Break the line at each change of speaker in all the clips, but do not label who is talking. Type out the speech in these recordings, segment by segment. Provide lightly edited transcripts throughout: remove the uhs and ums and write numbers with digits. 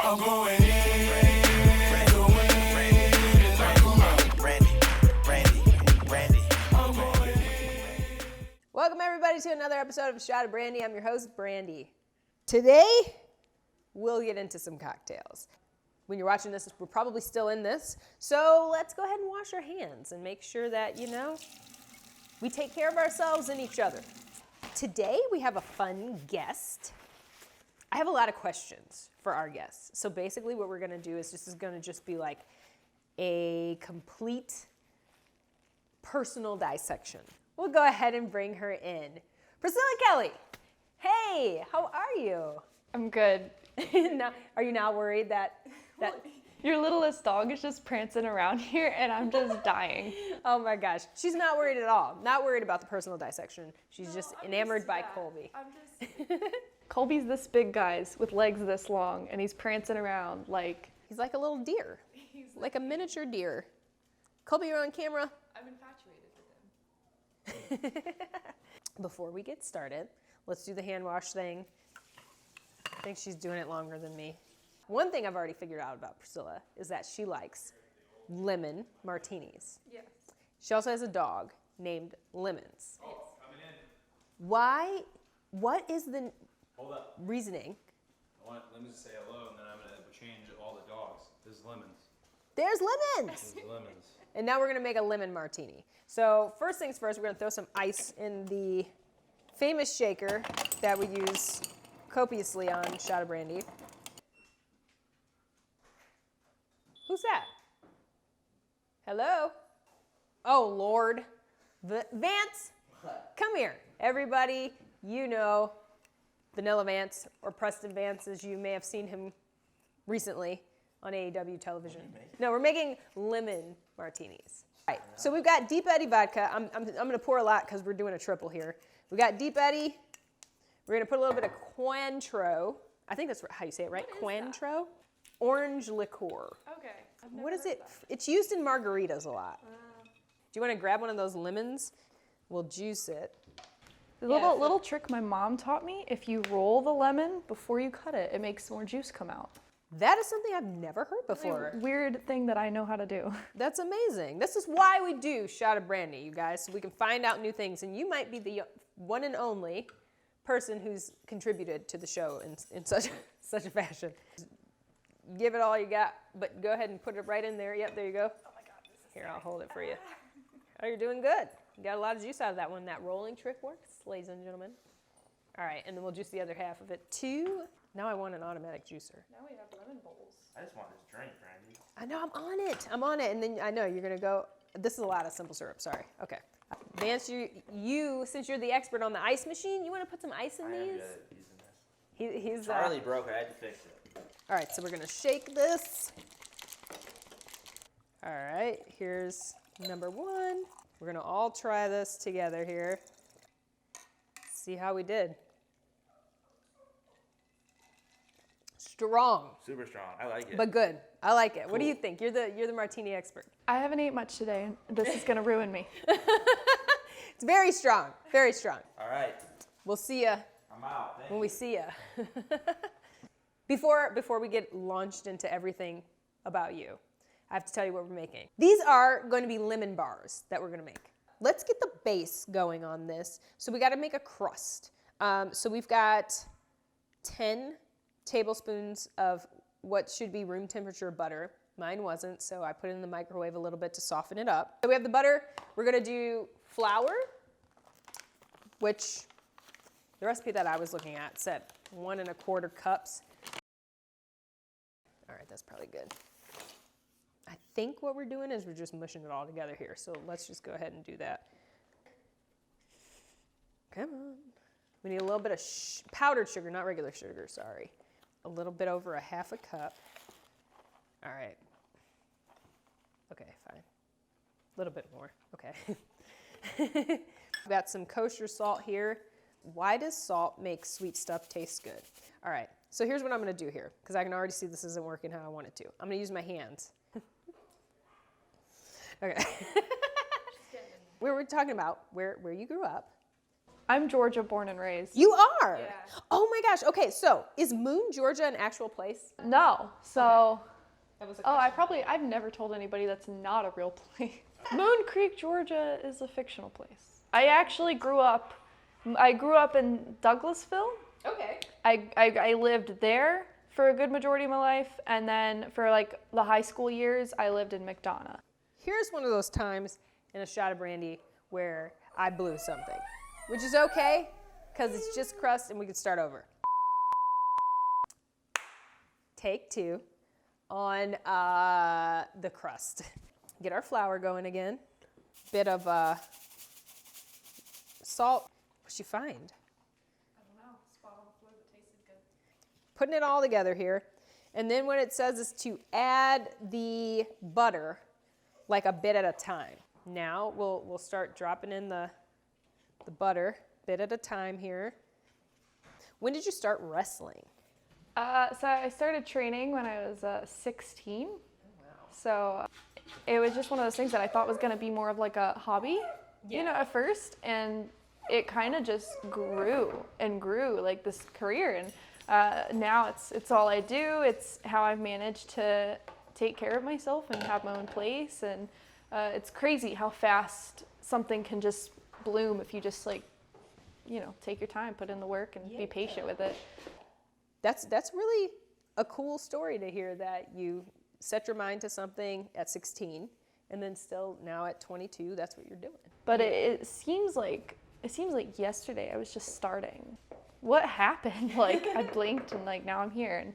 I'm going in.
Welcome everybody to another episode of A Shot of Brandi. I'm your host, Brandi. Today, we'll get into some cocktails. When you're watching this, we're probably still in this. So let's go ahead and wash our hands and make sure that, we take care of ourselves and each other. Today, we have a fun guest. I have a lot of questions for our guests. So basically what we're gonna do is this is gonna just be like a complete personal dissection. We'll go ahead and bring her in. Priscilla Kelly, hey, how are you?
I'm good.
Now, are you now worried that
Your littlest dog is just prancing around here and I'm just dying.
Oh my gosh, she's not worried at all. Not worried about the personal dissection. She's just enamored by Colby.
Colby's this big, guys, with legs this long, and he's prancing around like...
He's like a little deer, like a miniature deer. Colby, you're on camera.
I'm infatuated with him.
Before we get started, let's do the hand wash thing. I think she's doing it longer than me. One thing I've already figured out about Priscilla is that she likes lemon martinis.
Yes.
She also has a dog named Lemons.
Oh, coming in.
Why, what is the
Hold up.
reasoning?
I want Lemons to say hello, and then I'm going to change all the dogs. This is Lemons.
There's Lemons!
This is Lemons.
And now we're gonna make a lemon martini. So first things first, we're gonna throw some ice in the famous shaker that we use copiously on Shot of Brandi. Who's that? Hello? Oh, Lord. Vance, come here. Everybody, you know Vanilla Vance, or Preston Vance, as you may have seen him recently on AEW television. No, we're making lemon martinis. All right, so we've got Deep Eddy vodka. I'm gonna pour a lot because we're doing a triple here. We got Deep Eddy. We're gonna put a little bit of Cointreau. I think that's how you say it, right? Cointreau. Orange liqueur.
Okay.
What is it? It's used in margaritas a lot. Do you want to grab one of those lemons? We'll juice it.
The little trick my mom taught me, if you roll the lemon before you cut it, it makes more juice come out.
That is something I've never heard before.
Weird thing that I know how to do.
That's amazing. This is why we do Shot of Brandi, you guys, so we can find out new things. And you might be the one and only person who's contributed to the show in such a fashion. Give it all you got, but go ahead and put it right in there. Yep, there you go.
Oh my God, this is
Here, I'll hold it for you. Oh, you're doing good. You got a lot of juice out of that one. That rolling trick works, ladies and gentlemen. All right, and then we'll juice the other half of it too. Now I want an automatic juicer.
Now we have lemon bowls.
I just want this drink, Brandi.
I know, I'm on it. And then I know you're gonna go, this is a lot of simple syrup, sorry. Okay. Vance, you since you're the expert on the ice machine, you wanna put some ice in
I am
these?
good at using this.
He's
Charlie broke it. I had to fix it.
all right, so we're gonna shake this. All right, here's number one. We're gonna all try this together here. See how we did. Strong,
Super strong. I like it.
but good. I like it. What do
Cool.
you think? You're the martini expert.
I haven't ate much today. This is gonna ruin me.
It's very strong, very strong.
All right.
We'll see ya
I'm out. Thank
when
you.
we see ya. Before we get launched into everything about you, I have to tell you what we're making. These are going to be lemon bars that we're gonna make. Let's get the base going on this. So we gotta make a crust. So we've got 10 tablespoons of what should be room temperature butter. Mine wasn't, so I put it in the microwave a little bit to soften it up. So we have the butter. We're gonna do flour, which the recipe that I was looking at said 1 1/4 cups. All right, that's probably good. I think what we're doing is we're just mushing it all together here. So let's just go ahead and do that. Come on. We need a little bit of powdered sugar, not regular sugar, sorry. A little bit over 1/2 cup. All right. Okay, fine. A little bit more, okay. Got some kosher salt here. Why does salt make sweet stuff taste good? All right, so here's what I'm gonna do here, because I can already see this isn't working how I want it to. I'm gonna use my hands. Okay. We were talking about where you grew up.
I'm Georgia born and raised.
You are?
Yeah.
Oh my gosh. Okay, so is Moon, Georgia an actual place?
No. So,
That was
I've never told anybody that's not a real place. Moon Creek, Georgia is a fictional place. I actually grew up in Douglasville.
Okay.
I lived there for a good majority of my life, and then for like the high school years, I lived in McDonough.
Here's one of those times in a shot of brandy where I blew something, which is okay, because it's just crust and we can start over. Take 2 on the crust. Get our flour going again. Bit of salt. What'd you find?
I don't know, spot on the floor that tasted good.
Putting it all together here. And then what it says is to add the butter like a bit at a time. Now we'll start dropping in the butter bit at a time here. When did you start wrestling?
So I started training when I was 16. Oh, wow. So it was just one of those things that I thought was going to be more of like a hobby, you know, at first. And it kind of just grew and grew like this career. And now it's all I do. It's how I've managed to take care of myself and have my own place. And it's crazy how fast something can just bloom if you just like, you know, take your time, put in the work, and be patient with it.
That's really a cool story to hear, that you set your mind to something at 16 and then still now at 22, that's what you're doing.
But it seems like yesterday I was just starting. What happened? Like I blinked and like now I'm here, and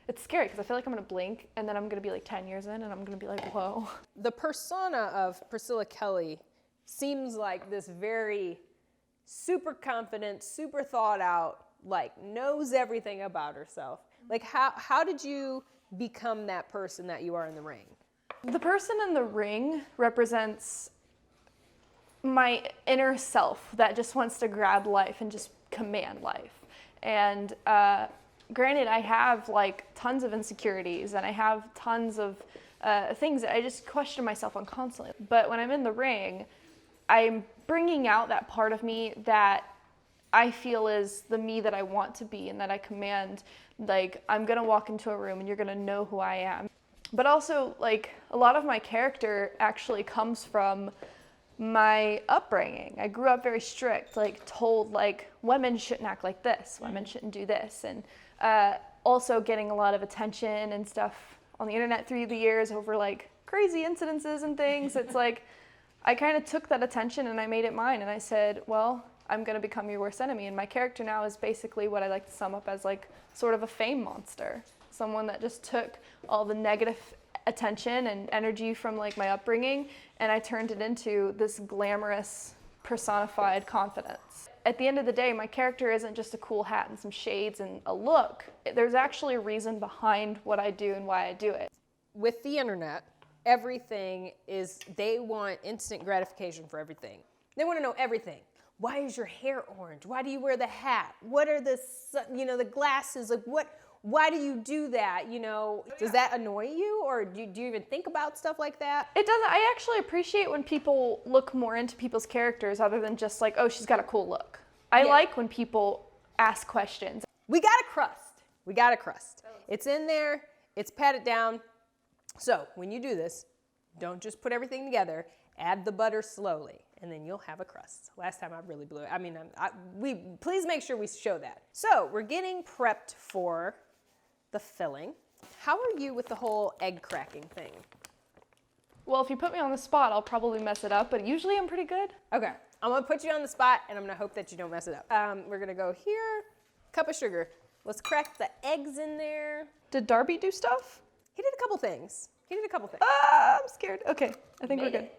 it's scary because I feel like I'm gonna blink and then I'm gonna be like 10 years in and I'm gonna be like, whoa.
The persona of Priscilla Kelly seems like this very super confident, super thought out, like knows everything about herself. Like how did you become that person that you are in the ring?
The person in the ring represents my inner self that just wants to grab life and just command life. And granted, I have like tons of insecurities and I have tons of things that I just question myself on constantly. But when I'm in the ring, I'm bringing out that part of me that I feel is the me that I want to be and that I command. Like, I'm gonna walk into a room and you're gonna know who I am. But also, like, a lot of my character actually comes from my upbringing. I grew up very strict, like told like women shouldn't act like this, women shouldn't do this. And also getting a lot of attention and stuff on the internet through the years over like crazy incidences and things. It's like, I kind of took that attention and I made it mine, and I said, well, I'm going to become your worst enemy. And my character now is basically what I like to sum up as like sort of a fame monster. Someone that just took all the negative attention and energy from like my upbringing, and I turned it into this glamorous, personified confidence. At the end of the day, my character isn't just a cool hat and some shades and a look. There's actually a reason behind what I do and why I do it.
With the internet, everything is, they want instant gratification for everything. They want to know everything. Why is your hair orange? Why do you wear the hat? What are the, the glasses? Like why do you do that? Does that annoy you, or do you even think about stuff like that?
It doesn't. I actually appreciate when people look more into people's characters other than just like, oh, she's got a cool look. I like when people ask questions.
We got a crust. We got a crust. It's in there. It's patted down. So when you do this, don't just put everything together. Add the butter slowly, and then you'll have a crust. Last time I really blew it. Please make sure we show that. So we're getting prepped for the filling. How are you with the whole egg cracking thing?
Well, if you put me on the spot, I'll probably mess it up, but usually I'm pretty good.
Okay, I'm gonna put you on the spot, and I'm gonna hope that you don't mess it up. We're gonna go here, cup of sugar. Let's crack the eggs in there.
Did Darby do stuff?
He did a couple things.
I'm scared. Okay, I think we're good.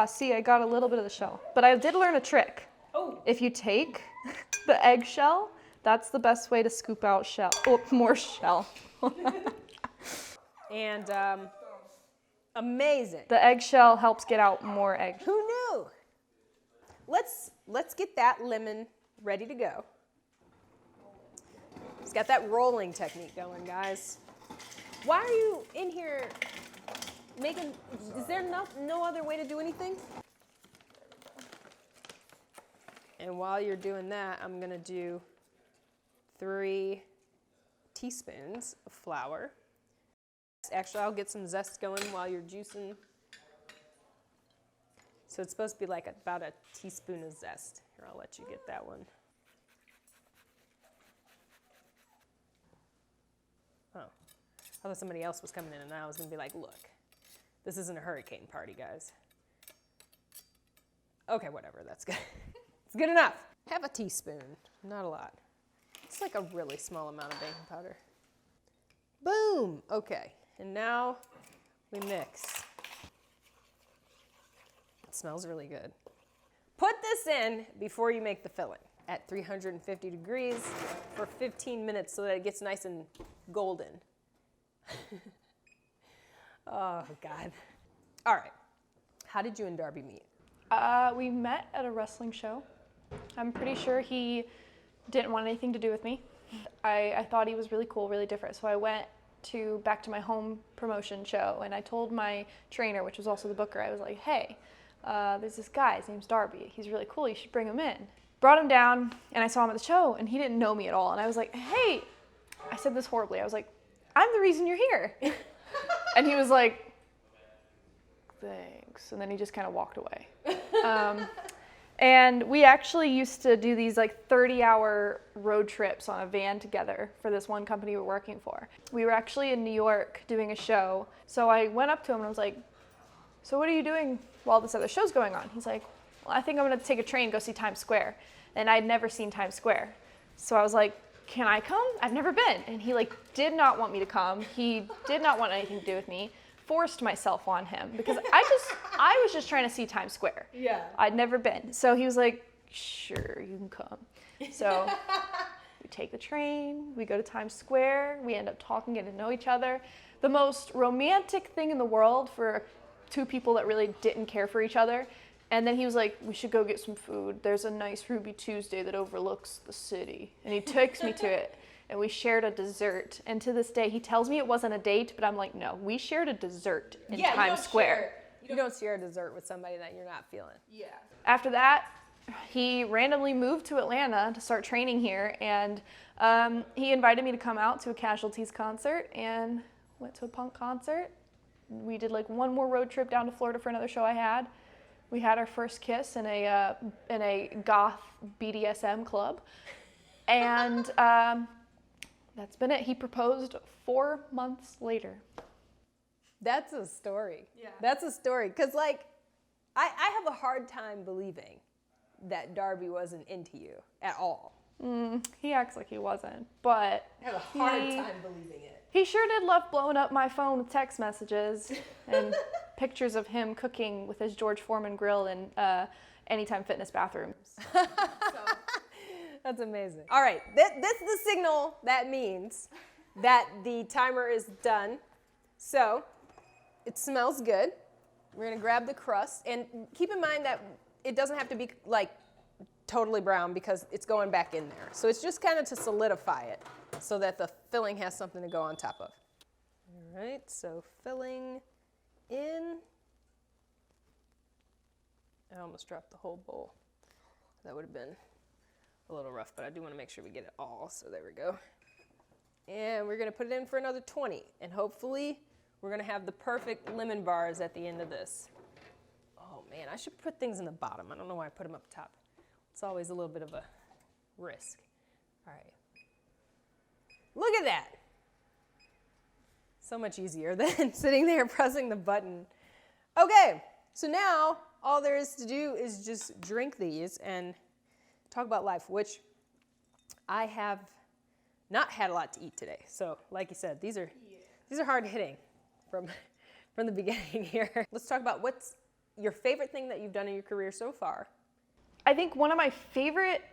See, I got a little bit of the shell, but I did learn a trick.
Oh.
If you take the eggshell, that's the best way to scoop out shell. Oh, more shell.
And amazing.
The eggshell helps get out more egg.
Who knew? Let's get that lemon ready to go. It's got that rolling technique going, guys. Why are you in here making, is there no other way to do anything? And while you're doing that, I'm gonna do 3 teaspoons of flour. Actually, I'll get some zest going while you're juicing. So it's supposed to be like about a teaspoon of zest. Here, I'll let you get that one. Oh, I thought somebody else was coming in and I was gonna be like, look, this isn't a hurricane party, guys. Okay, whatever, that's good. It's good enough. Have a teaspoon, not a lot. It's like a really small amount of baking powder. Boom, okay. And now we mix. It smells really good. Put this in before you make the filling at 350 degrees for 15 minutes so that it gets nice and golden. Oh, God. All right. How did you and Darby meet?
We met at a wrestling show. I'm pretty sure he didn't want anything to do with me. I thought he was really cool, really different. So I went back to my home promotion show, and I told my trainer, which was also the booker, I was like, hey, there's this guy, his name's Darby. He's really cool, you should bring him in. Brought him down, and I saw him at the show, and he didn't know me at all. And I was like, hey, I said this horribly. I was like, I'm the reason you're here. And he was like, thanks. And then he just kind of walked away. And we actually used to do these like 30-hour road trips on a van together for this one company we were working for. We were actually in New York doing a show. So I went up to him and I was like, so what are you doing while this other show's going on? He's like, well, I think I'm gonna take a train and go see Times Square. And I'd never seen Times Square. So I was like, can I come? I've never been. And he like did not want me to come. He did not want anything to do with me. Forced myself on him because I was just trying to see Times Square.
Yeah.
I'd never been. So he was like, sure, you can come. So we take the train, we go to Times Square, we end up talking, getting to know each other. The most romantic thing in the world for 2 people that really didn't care for each other. And then he was like, we should go get some food. There's a nice Ruby Tuesday that overlooks the city. And he takes me to it. And we shared a dessert. And to this day, he tells me it wasn't a date, but I'm like, no, we shared a dessert in Times Square.
You don't share a dessert with somebody that you're not feeling.
Yeah. After that, he randomly moved to Atlanta to start training here. And he invited me to come out to a Casualties concert and went to a punk concert. We did like one more road trip down to Florida for another show I had. We had our first kiss in a goth BDSM club. And that's been it. He proposed 4 months later.
That's a story.
Yeah.
That's a story. Because, like, I have a hard time believing that Darby wasn't into you at all.
He acts like he wasn't, but
I have a hard time believing it.
he sure did love blowing up my phone with text messages and pictures of him cooking with his George Foreman grill in Anytime Fitness bathrooms.
That's amazing. All right, this is the signal that means that the timer is done. So it smells good. We're gonna grab the crust, and keep in mind that it doesn't have to be like totally brown because it's going back in there. So it's just kind of to solidify it so that the filling has something to go on top of. All right, so filling in. I almost dropped the whole bowl. That would have been a little rough, but I do want to make sure we get it all. So there we go. And we're going to put it in for another 20. And hopefully we're going to have the perfect lemon bars at the end of this. Oh man, I should put things in the bottom. I don't know why I put them up top. It's always a little bit of a risk. All right. Look at that. So much easier than sitting there pressing the button. Okay, so now all there is to do is just drink these and talk about life, which I have not had a lot to eat today. So like you said, these are hard hitting from the beginning here. Let's talk about what's your favorite thing that you've done in your career so far.
I think one of my favorite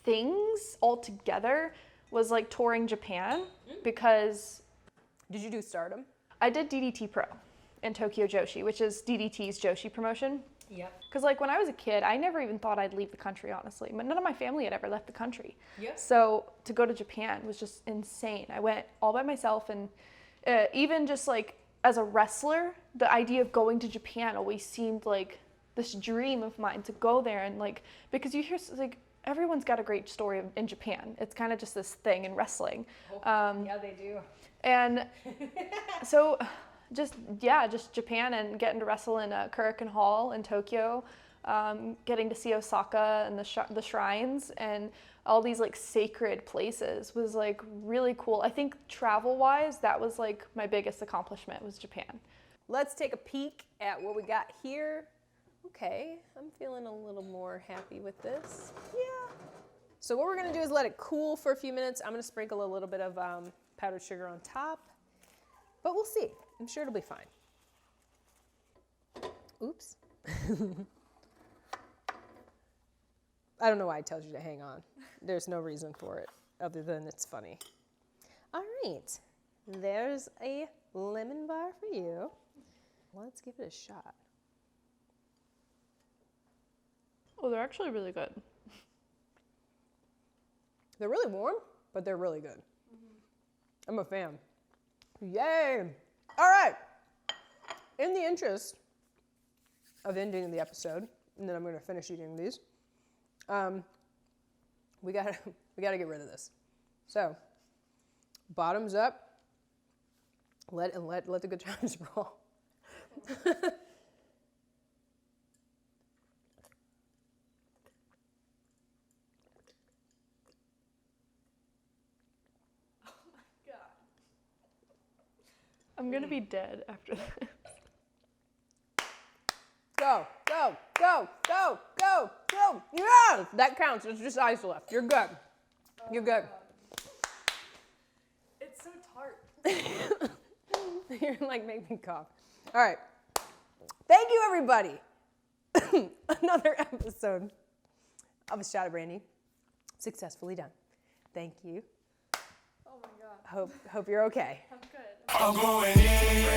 things altogether was like touring Japan because...
Did you do Stardom?
I did DDT Pro in Tokyo Joshi, which is DDT's Joshi promotion.
Yep.
Because like when I was a kid, I never even thought I'd leave the country, honestly. But none of my family had ever left the country.
Yep.
So to go to Japan was just insane. I went all by myself, and even just like as a wrestler, the idea of going to Japan always seemed like this dream of mine to go there and like, because you hear like everyone's got a great story in Japan. It's kind of just this thing in wrestling.
Yeah, they do.
And so just Japan and getting to wrestle in Kurikan Hall in Tokyo, getting to see Osaka and the shrines and all these like sacred places was like really cool. I think travel-wise, that was like my biggest accomplishment was Japan.
Let's take a peek at what we got here. Okay, I'm feeling a little more happy with this. Yeah. So what we're gonna do is let it cool for a few minutes. I'm gonna sprinkle a little bit of powdered sugar on top, but we'll see. I'm sure it'll be fine. Oops. I don't know why it tells you to hang on. There's no reason for it other than it's funny. All right, there's a lemon bar for you. Let's give it a shot.
Oh, they're actually really good.
They're really warm, but they're really good. I'm a fan. Yay! All right. In the interest of ending the episode, and then I'm going to finish eating these, we gotta get rid of this. So, bottoms up. Let the good times roll.
I'm gonna be dead after this.
Go, go, go, go, go, go. Yeah! That counts. It's just ice left. You're good. You're good.
It's so tart.
You're like, make me cough. All right. Thank you, everybody. Another episode of A Shot of Brandi successfully done. Thank you.
Oh my God.
Hope you're okay.
I'm good.
I'm going in.